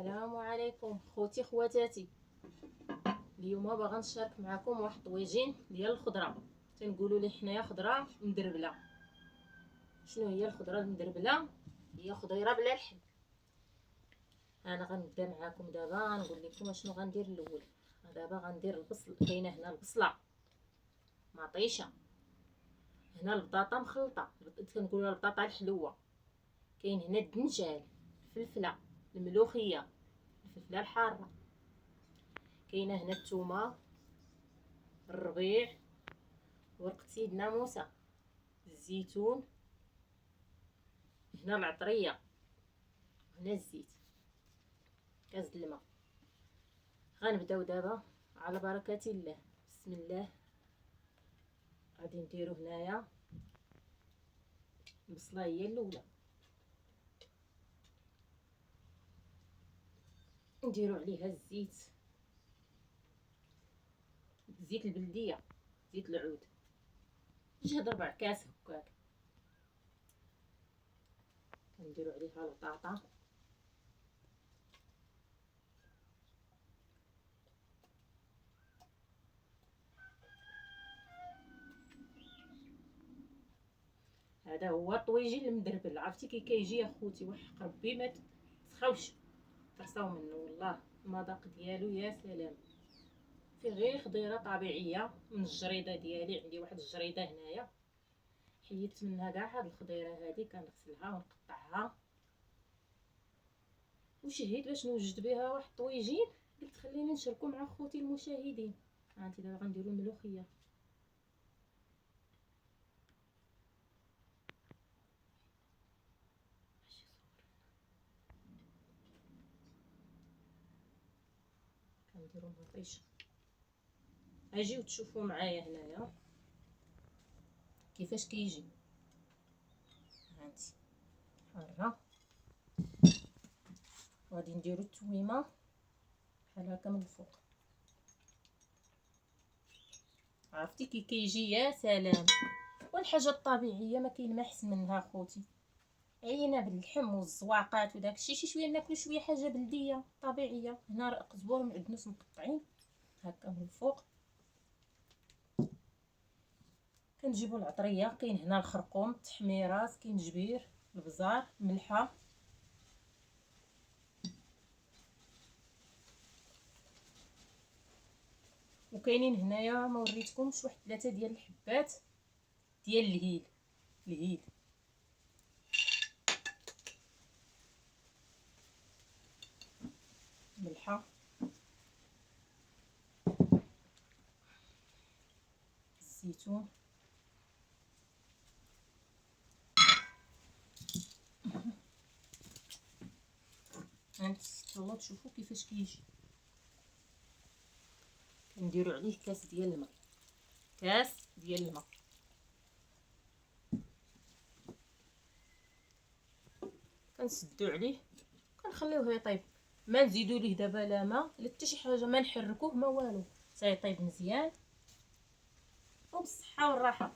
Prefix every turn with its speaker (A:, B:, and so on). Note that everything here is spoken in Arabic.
A: السلام عليكم خوتي خواتاتي. اليوم باغا نشارك معكم واحد الطويجين ديال الخضره، تنقولوا ليه حنايا خضره مدربله. شنو هي الخضره المدربله؟ هي خضيره بلا لحم. انا غنبدا معكم دابا نقول لكم شنو غندير الاول. دابا غندير البصل، كاينه هنا البصله مطيشه، هنا البطاطا مخلطه كنقولوا البطاطا الحلوه، كاين هنا الدنجال، الفلفله، الملوخيه، الفلفله الحاره، كاينه هنا الثومه، الربيع، ورقه سيدنا موسى، الزيتون، هنا العطريه، هنا الزيت، كاس الماء. غنبداو دابا على بركه الله. بسم الله. غادي نديرو هنايا البصله هي الاولى، نديرو عليها الزيت، زيت البلديه، زيت العود، جهد 4 كاس هكاك. كنديرو عليها البطاطا، هذا هو الطويجين المدربل. عرفتي كي كيجي يا خوتي؟ وحق ربي ما تسخاوش ترصاو منه، والله المذاق ديالو يا سلام. فيه غير خضيره طبيعيه من الجريده ديالي، عندي واحد الجريده هنايا حيدت منها كاع هاد الخضيره هادي، كنغسلها ونقطعها وشهيت باش نوجد بها واحد الطويجين. قلت خليني نشاركو مع خوتي المشاهدين. هانتي دابا غنديرو الملوخيه، كنديرو مطيشه. اجيو تشوفوا معايا هنايا كيفاش كيجي. هانتي حاره، غادي نديرو التويمه بحال هكا من الفوق. عرفتي كي كيجي يا سلام. والحاجه الطبيعيه ما كاين ما احسن منها خوتي، عينا باللحم والزواقات وداكشي. شي شويه ناكلو شويه حاجه بلديه طبيعيه. هنا رق زبور ومعدنوس مقطعين هكا من الفوق. كنجيبو العطريه، كاين هنا الخرقوم، التحميرات، كاين جبير، البزار، الملحه، وكاينين هنايا ما وريتكمش واحد 3 ديال الحبات ديال الهيل، ملحه، الزيتون، هانتوما تشوفوا كيفاش كيجي. كنديرو عليه كاس ديال الماء، كاس ديال الماء. كنسدو عليه كنخليوه يطيب. ما نزيدو ليه دابا لا ماء لا حتى شي حاجه، ما نحركوه ما والو، تيطيب مزيان وبالصحه والراحه.